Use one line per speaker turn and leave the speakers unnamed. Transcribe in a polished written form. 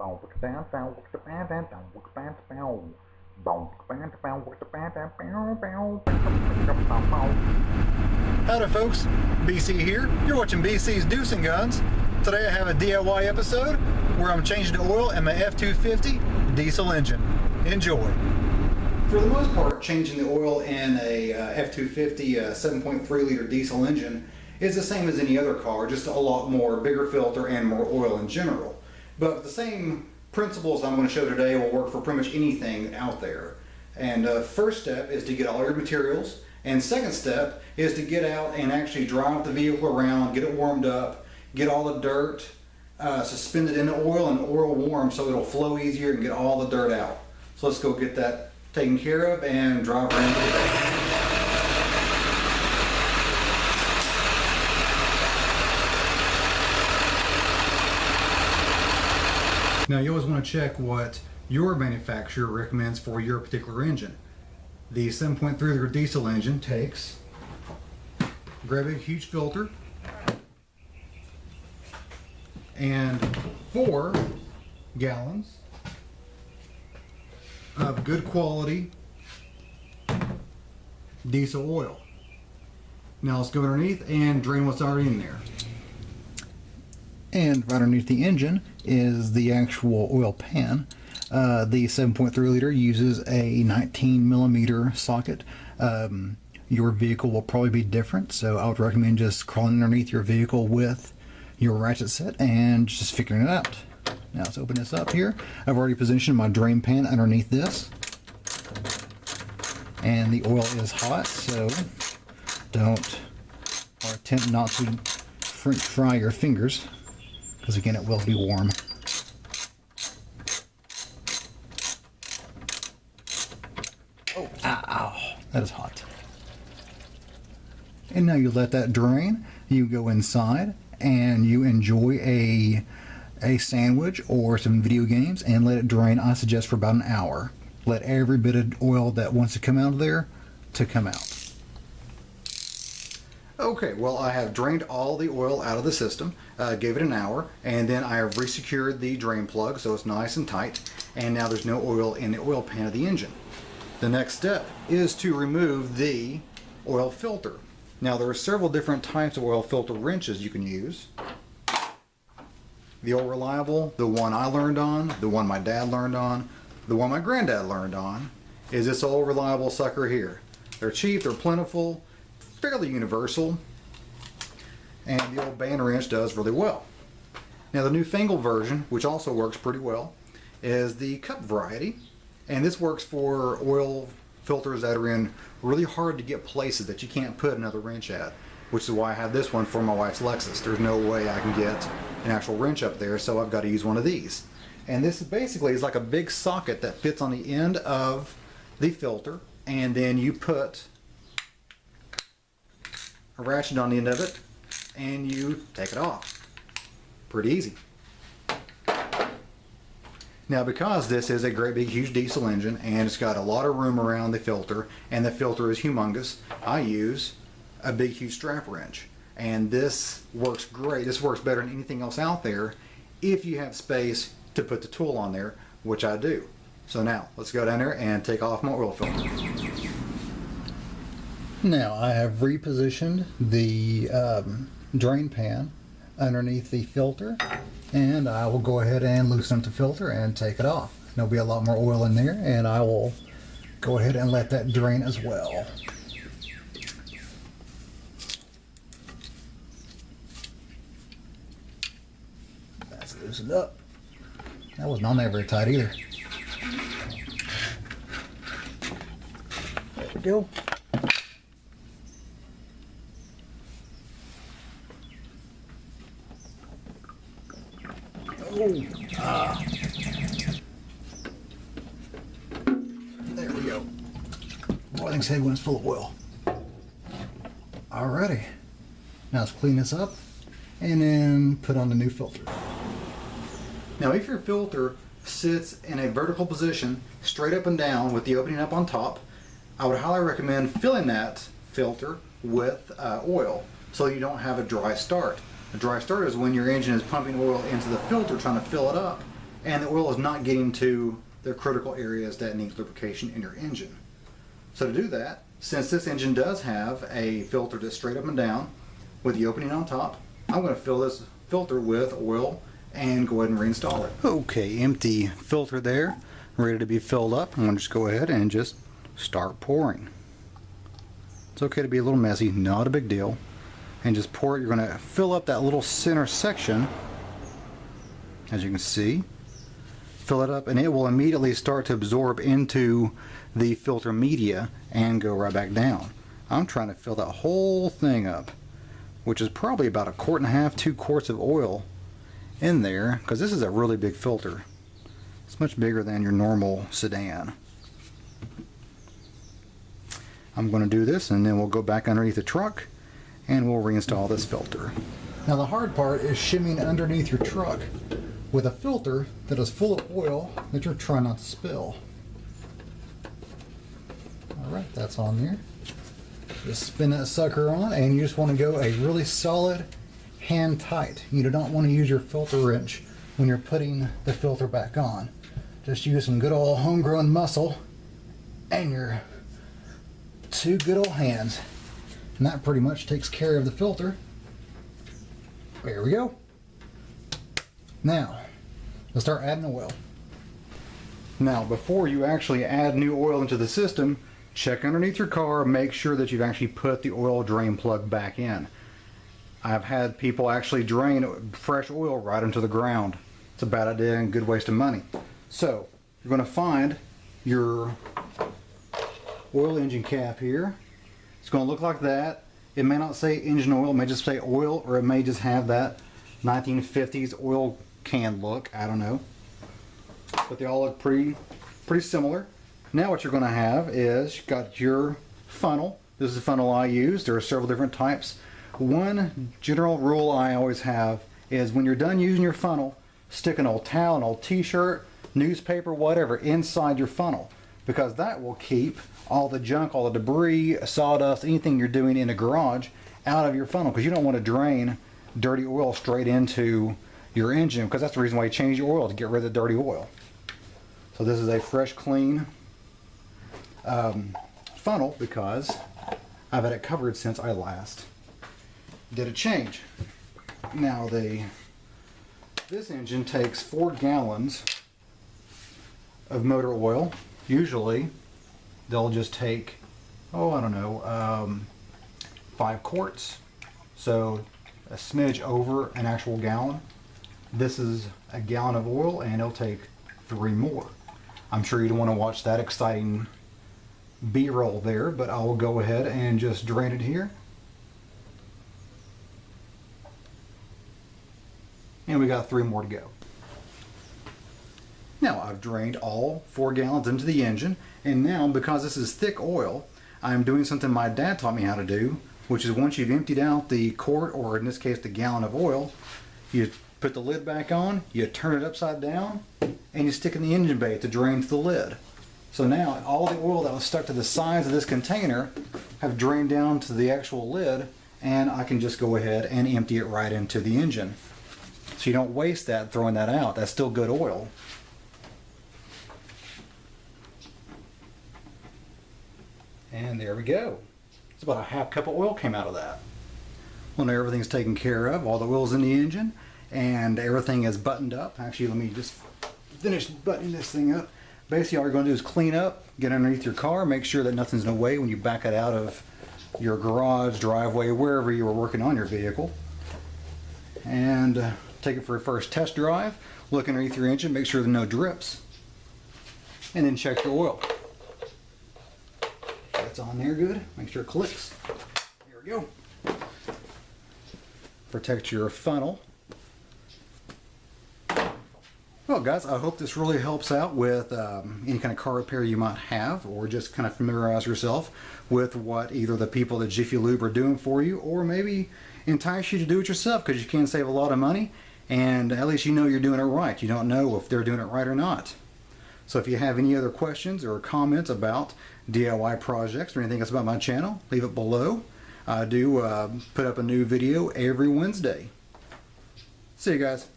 Howdy folks, BC here. You're watching BC's Deuce and Guns. Today I have a DIY episode where I'm changing the oil in my F250 diesel engine. Enjoy. For the most part, changing the oil in a F250 7.3 liter diesel engine is the same as any other car, just a lot more, bigger filter and more oil in general. But the same principles I'm going to show today will work for pretty much anything out there. And first step is to get all your materials, and second step is to get out and actually drive the vehicle around, get it warmed up, get all the dirt suspended in the oil and oil warm so it'll flow easier and get all the dirt out. So let's go get that taken care of and drive around today. Now you always want to check what your manufacturer recommends for your particular engine. The 7.3 liter diesel engine takes, grab a huge filter and 4 gallons of good quality diesel oil. Now let's go underneath and drain what's already in there. And right underneath the engine is the actual oil pan. The 7.3 liter uses a 19 millimeter socket. Your vehicle will probably be different, so I would recommend just crawling underneath your vehicle with your ratchet set and just figuring it out. Now let's open this up here. I've already positioned my drain pan underneath this, and the oil is hot, so don't, or attempt not to French fry your fingers, because again it will be warm. Oh, ow, that is hot. And now you let that drain, you go inside and you enjoy a sandwich or some video games and let it drain, I suggest, for about an hour. Let every bit of oil that wants to come out of there to come out. Okay, well, I have drained all the oil out of the system, gave it an hour, and then I have resecured the drain plug so it's nice and tight, and now there's no oil in the oil pan of the engine. The next step is to remove the oil filter. Now there are several different types of oil filter wrenches you can use. The old reliable, the one I learned on, the one my dad learned on, the one my granddad learned on, is this old reliable sucker here. They're cheap, they're plentiful, fairly universal, and the old band wrench does really well. Now the newfangled version, which also works pretty well, is the cup variety, and this works for oil filters that are in really hard to get places that you can't put another wrench at, which is why I have this one for my wife's Lexus. There's no way I can get an actual wrench up there, so I've got to use one of these. And this basically is like a big socket that fits on the end of the filter, and then you put a ratchet on the end of it and you take it off. Pretty easy. Now because this is a great big huge diesel engine and it's got a lot of room around the filter and the filter is humongous, I use a big huge strap wrench, and this works great. This works better than anything else out there if you have space to put the tool on there, which I do. So now let's go down there and take off my oil filter. Now I have repositioned the drain pan underneath the filter, and I will go ahead and loosen up the filter and take it off. There'll be a lot more oil in there, and I will go ahead and let that drain as well. That's loosened up. That wasn't on there very tight either. There we go. Oh, there we go. Boiling head when it's full of oil. Alrighty. Now let's clean this up and then put on the new filter. Now if your filter sits in a vertical position, straight up and down with the opening up on top, I would highly recommend filling that filter with oil so you don't have a dry start. A dry start is when your engine is pumping oil into the filter trying to fill it up and the oil is not getting to the critical areas that need lubrication in your engine. So to do that, since this engine does have a filter that's straight up and down with the opening on top, I'm going to fill this filter with oil and go ahead and reinstall it. Okay, empty filter there, ready to be filled up. I'm going to just go ahead and just start pouring. It's okay to be a little messy, not a big deal. And just pour it. You're going to fill up that little center section, as you can see. Fill it up and it will immediately start to absorb into the filter media and go right back down. I'm trying to fill that whole thing up, which is probably about 1.5 quarts, 2 quarts of oil in there, because this is a really big filter. It's much bigger than your normal sedan. I'm going to do this and then we'll go back underneath the truck and we'll reinstall this filter. Now the hard part is shimming underneath your truck with a filter that is full of oil that you're trying not to spill. Alright, that's on there. Just spin that sucker on and you just want to go a really solid hand tight. You do not want to use your filter wrench when you're putting the filter back on. Just use some good old homegrown muscle and your 2 good old hands, and that pretty much takes care of the filter. There we go. Now let's start adding oil. Now before you actually add new oil into the system, check underneath your car, make sure that you've actually put the oil drain plug back in. I've had people actually drain fresh oil right into the ground. It's a bad idea and good waste of money. So you're going to find your oil engine cap here. It's going to look like that. It may not say engine oil, it may just say oil, or it may just have that 1950s oil can look. I don't know. But they all look pretty similar. Now what you're going to have is you've got your funnel. This is the funnel I use. There are several different types. One general rule I always have is when you're done using your funnel, stick an old towel, an old t-shirt, newspaper, whatever inside your funnel, because that will keep all the junk, all the debris, sawdust, anything you're doing in a garage out of your funnel, because you don't want to drain dirty oil straight into your engine, because that's the reason why you change your oil, to get rid of the dirty oil. So this is a fresh, clean funnel because I've had it covered since I last did a change. Now this engine takes 4 gallons of motor oil. Usually they'll just take, oh, I don't know, 5 quarts. So a smidge over an actual gallon. This is a gallon of oil and it'll take 3 more. I'm sure you don't want to watch that exciting B-roll there, but I will go ahead and just drain it here. And we got 3 more to go. Now I've drained all 4 gallons into the engine, and now because this is thick oil, I'm doing something my dad taught me how to do, which is once you've emptied out the quart, or in this case the gallon of oil, you put the lid back on, you turn it upside down, and you stick it in the engine bay to drain to the lid. So now all the oil that was stuck to the sides of this container have drained down to the actual lid, and I can just go ahead and empty it right into the engine. So you don't waste that throwing that out. That's still good oil. And there we go. It's about a half cup of oil came out of that. Well, now everything's taken care of. All the oil's in the engine and everything is buttoned up. Actually, let me just finish buttoning this thing up. Basically, all you're going to do is clean up, get underneath your car, make sure that nothing's in the way when you back it out of your garage, driveway, wherever you were working on your vehicle. And take it for a first test drive. Look underneath your engine, make sure there's no drips. And then check your oil. That's on there good. Make sure it clicks. Here we go. Protect your funnel. Well guys, I hope this really helps out with any kind of car repair you might have, or just kind of familiarize yourself with what either the people at Jiffy Lube are doing for you, or maybe entice you to do it yourself, because you can save a lot of money and at least you know you're doing it right. You don't know if they're doing it right or not. So if you have any other questions or comments about DIY projects or anything else about my channel, leave it below. I do put up a new video every Wednesday. See you guys.